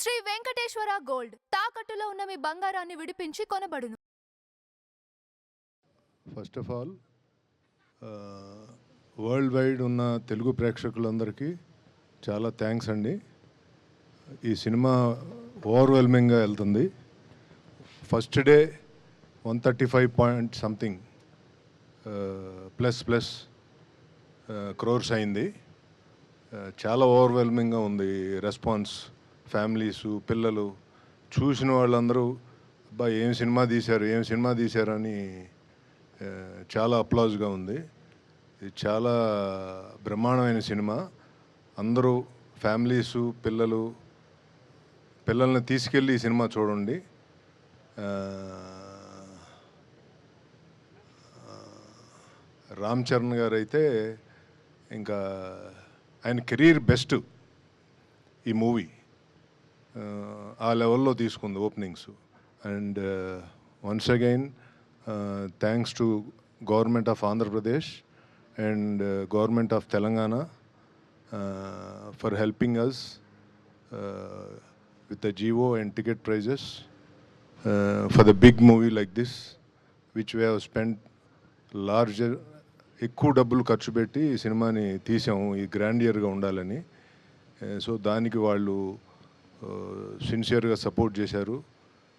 Shri Venkateswara gold తాకట్టులో ఉన్న మీ బంగారాన్ని విడిపించి కొనబడును. First of all world wide ఉన్న తెలుగు ప్రేక్షకులందరికీ చాలా థ్యాంక్స్ అండి. ఈ సినిమా ఓవర్వెల్మింగ్గా వెళ్తుంది. First day 135 point something plus crores అయింది. చాలా ఓవర్వెల్మింగ్గా ఉంది రెస్పాన్స్. ఫ్యామిలీసు, పిల్లలు చూసిన వాళ్ళందరూ అబ్బా ఏం సినిమా తీశారు అని చాలా అప్లాజ్గా ఉంది. ఇది చాలా బ్రహ్మాండమైన సినిమా. అందరూ ఫ్యామిలీసు, పిల్లల్ని తీసుకెళ్ళి ఈ సినిమా చూడండి. రామ్ చరణ్ గారు అయితే ఇంకా ఆయన కెరీర్ బెస్ట్ ఈ మూవీ. ఆ లెవెల్లో తీసుకుంది openings. And once again thanks to government of Andhra Pradesh and government of Telangana for helping us with the GO and ticket prices for the big movie like this, which we have spent larger, ఎక్కువ డబ్బులు ఖర్చు పెట్టి ఈ సినిమాని తీసాము ఈ గ్రాండియర్గా ఉండాలని. So దానికి వాళ్ళు సిన్సియర్గా సపోర్ట్ చేశారు.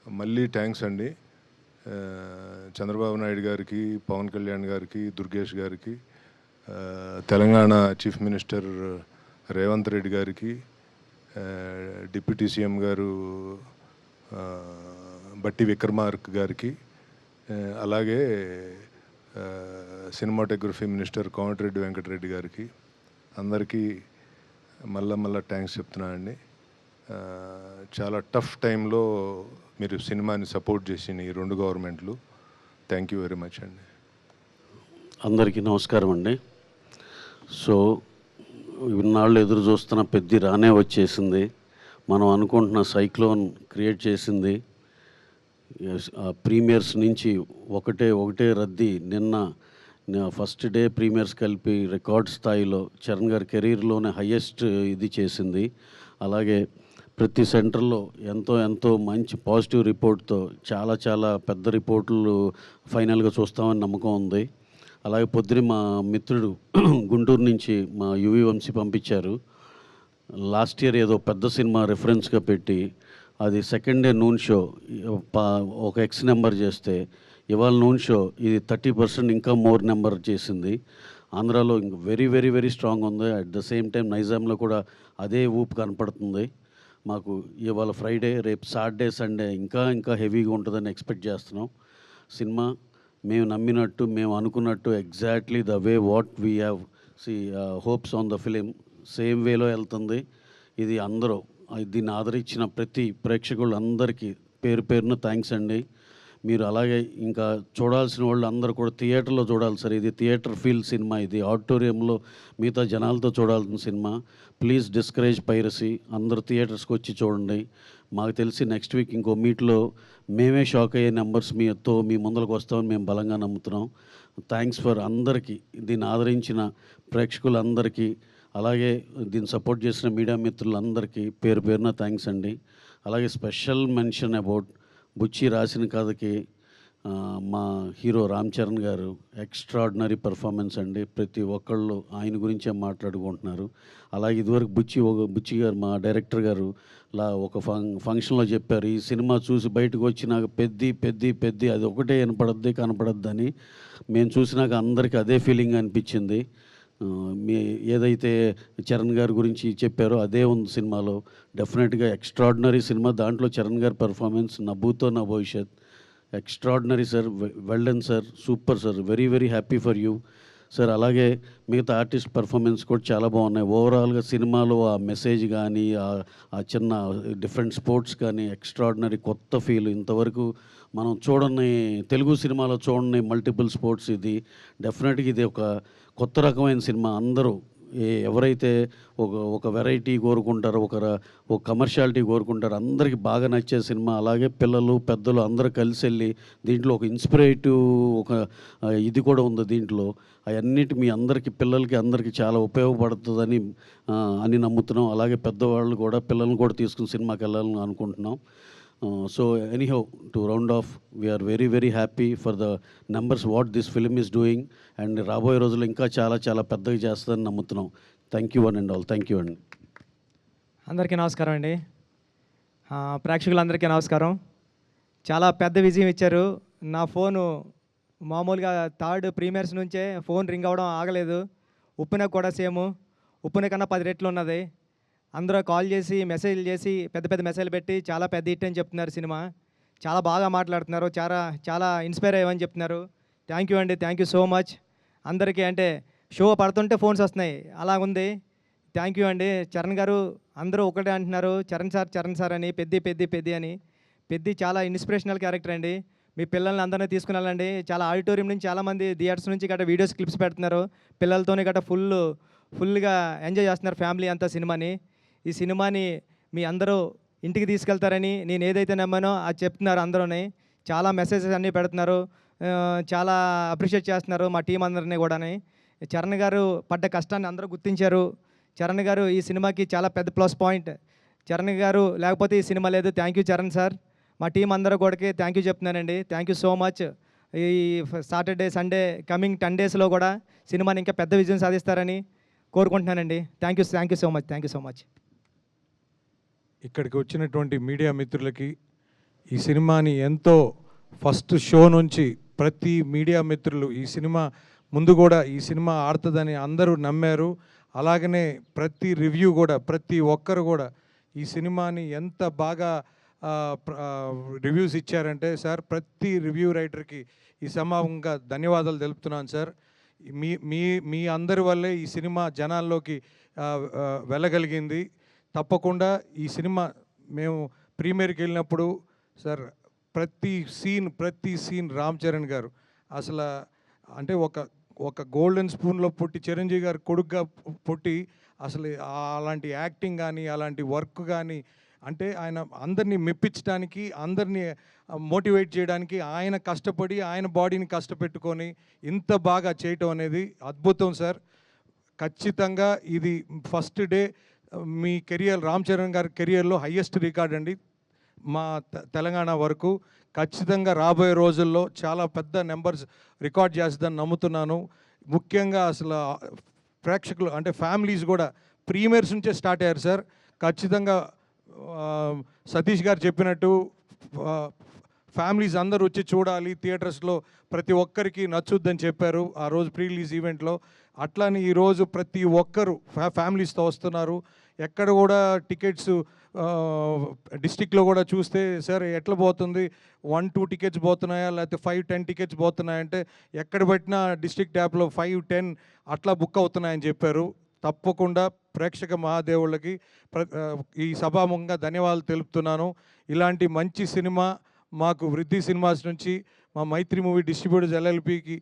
మళ్ళీ థ్యాంక్స్ అండి చంద్రబాబు నాయుడు గారికి, పవన్ కళ్యాణ్ గారికి, దుర్గేష్ గారికి, తెలంగాణ చీఫ్ మినిస్టర్ రేవంత్ రెడ్డి గారికి, డిప్యూటీ సీఎం గారు బట్టి విక్రమార్క గారికి, అలాగే సినిమాటోగ్రఫీ మినిస్టర్ కోమటిరెడ్డి వెంకటరెడ్డి గారికి, అందరికీ మళ్ళా థ్యాంక్స్ చెప్తున్నానండి. చాలా టఫ్ టైంలో మీరు సినిమాని సపోర్ట్ చేసిన ఈ రెండు గవర్నమెంట్లు. థ్యాంక్ యూ వెరీ మచ్ అండి. అందరికీ నమస్కారం అండి. సో ఇన్నాళ్ళు ఎదురు చూస్తున్న పెద్ద రానే వచ్చేసింది. మనం అనుకుంటున్న సైక్లోన్ క్రియేట్ చేసింది. ప్రీమియర్స్ నుంచి ఒకటే రద్దీ. నిన్న ఫస్ట్ డే ప్రీమియర్స్ కలిపి రికార్డ్ స్థాయిలో చరణ్ గారి కెరీర్లోనే హయ్యెస్ట్ ఇది చేసింది. అలాగే ప్రతి సెంటర్లో ఎంతో మంచి పాజిటివ్ రిపోర్ట్తో చాలా పెద్ద రిపోర్ట్లు ఫైనల్గా చూస్తామని నమ్మకం ఉంది. అలాగే పొద్దున మా మిత్రుడు గుంటూరు నుంచి మా యువి వంశీ పంపించారు. లాస్ట్ ఇయర్ ఏదో పెద్ద సినిమా రెఫరెన్స్గా పెట్టి అది సెకండ్ డే నూన్ షో ఒక ఎక్స్ నెంబర్ చేస్తే ఇవాళ నూన్ షో ఇది 30% ఇంకా మోర్ నెంబర్ చేసింది. ఆంధ్రాలో ఇంక వెరీ స్ట్రాంగ్ ఉంది. అట్ ద సేమ్ టైం నైజాంలో కూడా అదే ఊపు కనపడుతుంది. మాకు ఇవాళ ఫ్రైడే, రేపు సాటర్డే, సండే ఇంకా హెవీగా ఉంటుందని ఎక్స్పెక్ట్ చేస్తున్నాం. సినిమా మేము నమ్మినట్టు, మేము అనుకున్నట్టు exactly the way what we have hopes on the film same వేలో వెళ్తుంది. ఇది అందరూ దీన్ని ఆదరించిన ప్రతి ప్రేక్షకులందరికీ పేరున థ్యాంక్స్ అండి. మీరు అలాగే ఇంకా చూడాల్సిన వాళ్ళు అందరూ కూడా థియేటర్లో చూడాలి సార్. ఇది థియేటర్ ఫీల్ సినిమా. ఇది ఆడిటోరియంలో మిగతా జనాలతో చూడాల్సిన సినిమా. Please discourage piracy. అందరూ థియేటర్స్కి వచ్చి చూడండి. మాకు తెలిసి నెక్స్ట్ వీక్ ఇంకో మీట్లో మేమే షాక్ అయ్యే నెంబర్స్ మీ ముందరకు వస్తామని మేము బలంగా నమ్ముతున్నాం. థ్యాంక్స్ ఫర్ అందరికీ, దీన్ని ఆదరించిన ప్రేక్షకులందరికీ, అలాగే దీన్ని సపోర్ట్ చేసిన మీడియా మిత్రులందరికీ పేరున థ్యాంక్స్ అండి. అలాగే స్పెషల్ మెన్షన్ అబౌట్ బుచ్చి రాసిన కథకి మా హీరో రామ్ చరణ్ గారు ఎక్స్ట్రాడినరీ పర్ఫార్మెన్స్ అండి. ప్రతి ఒక్కళ్ళు ఆయన గురించే మాట్లాడుకుంటున్నారు. అలాగే ఇదివరకు బుచ్చి గారు మా డైరెక్టర్ గారు ఒక ఫంక్షన్లో చెప్పారు, ఈ సినిమా చూసి బయటకు వచ్చినాక పెద్ది అది ఒకటే కనపడద్దు అని. మేము చూసినాక అందరికీ అదే ఫీలింగ్ అనిపించింది. ఏదైతే చరణ్ గారి గురించి చెప్పారో అదే ఉంది సినిమాలో. డెఫినెట్గా ఎక్స్ట్రాడినరీ సినిమా. దాంట్లో చరణ్ గారి పర్ఫార్మెన్స్ నభూతో నా భవిష్యత్. Extraordinary sir. Well done sir. Super sir. Very happy for you sir. అలాగే మిగతా ఆర్టిస్ట్ పర్ఫార్మెన్స్ కూడా చాలా బాగున్నాయి. ఓవరాల్గా సినిమాలో ఆ మెసేజ్ కానీ, ఆ చిన్న డిఫరెంట్ స్పోర్ట్స్ కానీ ఎక్స్ట్రాడినరీ కొత్త ఫీల్. ఇంతవరకు మనం చూడని తెలుగు సినిమాలో చూడని మల్టిపుల్ స్పోర్ట్స్. ఇది డెఫినెట్గా ఇది ఒక కొత్త రకమైన సినిమా. అందరూ ఎవరైతే ఒక వెరైటీ కోరుకుంటారో ఒక కమర్షియాలిటీ కోరుకుంటారో అందరికీ బాగా నచ్చే సినిమా. అలాగే పిల్లలు పెద్దలు అందరూ కలిసి వెళ్ళి దీంట్లో ఒక ఇన్స్పిరేటివ్ ఇది కూడా ఉంది దీంట్లో. అవన్నిటి మీ అందరికీ పిల్లలకి అందరికీ చాలా ఉపయోగపడుతుందని అని నమ్ముతున్నాం. అలాగే పెద్దవాళ్ళు కూడా పిల్లల్ని కూడా తీసుకుని సినిమాకి వెళ్ళాలని అనుకుంటున్నాం. So anyhow, to round off, we are very very happy for the numbers what this film is doing, and రాబోయే రోజుల్లో ఇంకా చాలా చాలా పెద్దగా చేస్తుందని నమ్ముతున్నాం. Thank you one and all. Thank you అండి. అందరికీ నమస్కారం అండి. ప్రేక్షకులందరికీ నమస్కారం. చాలా పెద్ద విజయం ఇచ్చారు. నా ఫోను మామూలుగా థర్డ్ ప్రీమియర్స్ నుంచే ఫోన్ రింగ్ అవ్వడం ఆగలేదు. ఉప్పిన కూడా సేమ్, ఉప్పిన కన్నా 10 రెట్లు ఉన్నది. అందరూ కాల్ చేసి మెసేజ్లు చేసి పెద్ద పెద్ద మెసేజ్లు పెట్టి చాలా పెద్ద హిట్ అని చెప్తున్నారు. సినిమా చాలా బాగా మాట్లాడుతున్నారు, చాలా చాలా ఇన్స్పైర్ అయ్యమని చెప్తున్నారు. థ్యాంక్ యూ అండి, థ్యాంక్ యూ సో మచ్ అందరికీ. అంటే షో పడుతుంటే ఫోన్స్ వస్తున్నాయి, అలా ఉంది. థ్యాంక్ యూ అండి. చరణ్ గారు అందరూ ఒకటే అంటున్నారు, చరణ్ సార్ అని, పెద్ది అని. పెద్ది చాలా ఇన్స్పిరేషనల్ క్యారెక్టర్ అండి. మీ పిల్లల్ని అందరినీ తీసుకుని వెళ్ళండి. చాలా ఆడిటోరియం నుంచి చాలామంది థియేటర్స్ నుంచి గట్రా వీడియోస్ క్లిప్స్ పెడుతున్నారు. పిల్లలతోనే గట్రా ఫుల్గా ఎంజాయ్ చేస్తున్నారు ఫ్యామిలీ అంతా సినిమాని. ఈ సినిమాని మీ అందరూ ఇంటికి తీసుకెళ్తారని నేను ఏదైతే నమ్మానో అది చెప్తున్నారు అందరూని. చాలా మెసేజెస్ అన్నీ పెడుతున్నారు, చాలా అప్రిషియేట్ చేస్తున్నారు మా టీం అందరినీ కూడాని. చరణ్ గారు పడ్డ కష్టాన్ని అందరూ గుర్తించారు. చరణ్ గారు ఈ సినిమాకి చాలా పెద్ద ప్లస్ పాయింట్. చరణ్ గారు లేకపోతే ఈ సినిమా లేదు. Thank you Charan sir. మా టీం అందరూ కూడా థ్యాంక్ యూ చెప్తున్నానండి. Thank you so much. ఈ సాటర్డే సండే కమింగ్ 10 డేస్లో కూడా సినిమాని ఇంకా పెద్ద విజయం సాధిస్తారని కోరుకుంటున్నానండి. Thank you so much. ఇక్కడికి వచ్చినటువంటి మీడియా మిత్రులకి, ఈ సినిమాని ఎంతో ఫస్ట్ షో నుంచి ప్రతి మీడియా మిత్రులు ఈ సినిమా ముందు కూడా ఈ సినిమా ఆడుతుందని అందరూ నమ్మారు. అలాగనే ప్రతి రివ్యూ కూడా ప్రతి ఒక్కరు కూడా ఈ సినిమాని ఎంత బాగా రివ్యూస్ ఇచ్చారంటే సార్, ప్రతి రివ్యూ రైటర్కి ఈ సమానంగా ధన్యవాదాలు తెలుపుతున్నాను సార్. మీ అందరి వల్లే ఈ సినిమా జనాల్లోకి వెళ్ళగలిగింది. తప్పకుండా ఈ సినిమా మేము ప్రీమియర్కి వెళ్ళినప్పుడు సార్ ప్రతి సీన్ రామ్ చరణ్ గారు అసలు అంటే ఒక గోల్డెన్ స్పూన్లో పుట్టి చిరంజీవి గారు కొడుకుగా పుట్టి అసలు అలాంటి యాక్టింగ్ కానీ అలాంటి వర్క్ కానీ అంటే ఆయన అందరినీ మెప్పించడానికి, అందరినీ మోటివేట్ చేయడానికి ఆయన కష్టపడి ఆయన బాడీని కష్టపెట్టుకొని ఇంత బాగా చేయటం అనేది అద్భుతం సార్. ఖచ్చితంగా ఇది ఫస్ట్ డే మీ కెరియర్, రామ్ చరణ్ గారి కెరియర్లో హయ్యెస్ట్ రికార్డ్ అండి మా తెలంగాణ వరకు. ఖచ్చితంగా రాబోయే రోజుల్లో చాలా పెద్ద నెంబర్స్ రికార్డ్ చేస్తుందని నమ్ముతున్నాను. ముఖ్యంగా అసలు ప్రేక్షకులు అంటే ఫ్యామిలీస్ కూడా ప్రీమియర్స్ నుంచే స్టార్ట్ అయ్యారు సార్. ఖచ్చితంగా సతీష్ గారు చెప్పినట్టు ఫ్యామిలీస్ అందరూ వచ్చి చూడాలి థియేటర్స్లో, ప్రతి ఒక్కరికి నచ్చుద్దని చెప్పారు ఆ రోజు ప్రీ రిలీజ్ ఈవెంట్లో. అట్లానే ఈరోజు ప్రతి ఒక్కరు ఫ్యామిలీస్తో వస్తున్నారు. ఎక్కడ కూడా టికెట్స్ డిస్టిక్లో కూడా చూస్తే సార్ ఎట్లా పోతుంది, 1-2 టికెట్స్ పోతున్నాయా లేకపోతే 5-10 టికెట్స్ పోతున్నాయంటే ఎక్కడ పెట్టినా డిస్ట్రిక్ట్ యాప్లో 5-10 అట్లా బుక్ అవుతున్నాయని చెప్పారు. తప్పకుండా ప్రేక్షక మహాదేవుళ్ళకి ఈ సభాముఖంగా ధన్యవాదాలు తెలుపుతున్నాను. ఇలాంటి మంచి సినిమా మాకు వృద్ధి సినిమాస్ నుంచి మా మైత్రి మూవీ డిస్ట్రిబ్యూటర్స్ LLPకి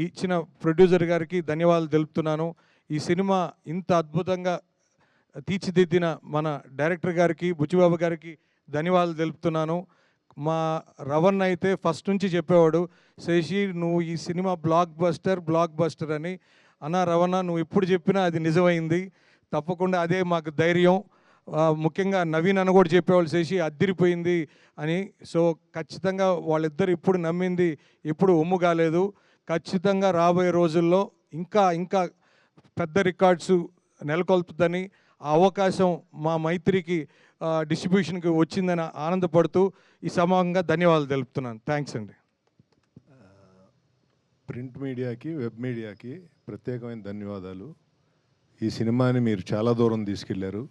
ఇచ్చిన ప్రొడ్యూసర్ గారికి ధన్యవాదాలు తెలుపుతున్నాను. ఈ సినిమా ఇంత అద్భుతంగా తీర్చిదిద్దిన మన డైరెక్టర్ గారికి, బుచ్చిబాబు గారికి ధన్యవాదాలు తెలుపుతున్నాను. మా రవణ్ అయితే ఫస్ట్ నుంచి చెప్పేవాడు, శశి నువ్వు ఈ సినిమా బ్లాక్ బస్టర్ అని. అన్న రవణ నువ్వు ఎప్పుడు చెప్పినా అది నిజమైంది. తప్పకుండా అదే మాకు ధైర్యం. ముఖ్యంగా నవీన్ అన్న కూడా చెప్పేవాళ్ళు శశి అద్దిరిపోయింది అని. సో ఖచ్చితంగా వాళ్ళిద్దరు ఇప్పుడు నమ్మింది ఇప్పుడు ఒమ్ము కాలేదు. ఖచ్చితంగా రాబోయే రోజుల్లో ఇంకా పెద్ద రికార్డ్స్ నెలకొల్పుతుందని, ఆ అవకాశం మా మైత్రికి డిస్ట్రిబ్యూషన్కి వచ్చిందని ఆనందపడుతూ ఈ సమానంగా ధన్యవాదాలు తెలుపుతున్నాను. థ్యాంక్స్ అండి. ప్రింట్ మీడియాకి, వెబ్ మీడియాకి ప్రత్యేకమైన ధన్యవాదాలు. ఈ సినిమాని మీరు చాలా దూరం తీసుకెళ్లారు.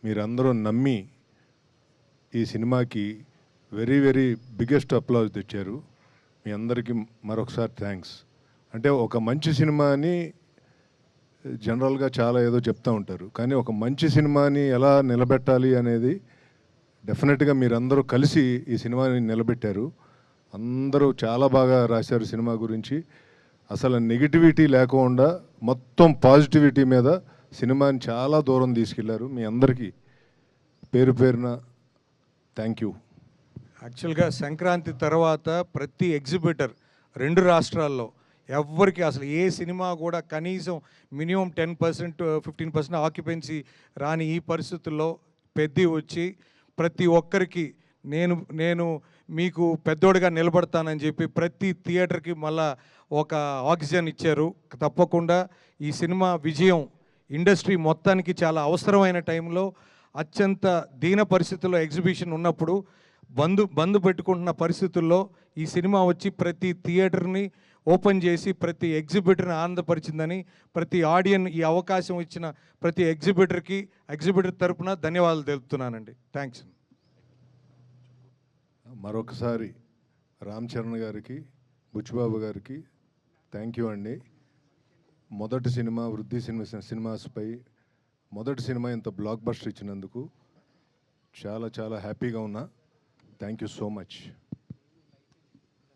మీరందరూ నమ్మి ఈ సినిమాకి వెరీ వెరీ బిగ్గెస్ట్ అప్లాజ్ తెచ్చారు. మీ అందరికీ మరొకసారి థ్యాంక్స్. అంటే ఒక మంచి సినిమాని జనరల్గా చాలా ఏదో చెప్తూ ఉంటారు, కానీ ఒక మంచి సినిమాని ఎలా నిలబెట్టాలి అనేది డెఫినెట్గా మీరందరూ కలిసి ఈ సినిమాని నిలబెట్టారు. అందరూ చాలా బాగా రాశారు సినిమా గురించి. అసలు నెగిటివిటీ లేకుండా మొత్తం పాజిటివిటీ మీద సినిమాని చాలా దూరం తీసుకెళ్లారు. మీ అందరికీ పేరు పేరున థ్యాంక్ యూ. యాక్చువల్గా సంక్రాంతి తర్వాత ప్రతి ఎగ్జిబిటర్ 2 రాష్ట్రాల్లో ఎవ్వరికి అసలు ఏ సినిమా కూడా కనీసం మినిమం 10% 15% ఆక్యుపెన్సీ రాని ఈ పరిస్థితుల్లో పెద్ది వచ్చి ప్రతి ఒక్కరికి నేను మీకు పెద్దోడిగా నిలబడతానని చెప్పి ప్రతి థియేటర్కి మళ్ళా ఒక ఆక్సిజన్ ఇచ్చారు. తప్పకుండా ఈ సినిమా విజయం ఇండస్ట్రీ మొత్తానికి చాలా అవసరమైన టైంలో అత్యంత దీన పరిస్థితుల్లో ఎగ్జిబిషన్ ఉన్నప్పుడు బంద్ పెట్టుకుంటున్న పరిస్థితుల్లో ఈ సినిమా వచ్చి ప్రతి థియేటర్ని ఓపెన్ చేసి ప్రతి ఎగ్జిబిటర్ని ఆనందపరిచిందని ప్రతి ఆడియన్ ఈ అవకాశం ఇచ్చిన ప్రతి ఎగ్జిబిటర్ తరపున ధన్యవాదాలు తెలుపుతున్నానండి. థ్యాంక్స్. మరొకసారి రామ్ చరణ్ గారికి, బుచ్చిబాబు గారికి థ్యాంక్ యూ అండి. మొదటి సినిమా వృద్ధి సినిమాస్పై మొదటి సినిమా ఇంత బ్లాక్ బస్టర్ ఇచ్చినందుకు చాలా చాలా హ్యాపీగా ఉన్నా. Thank you so much.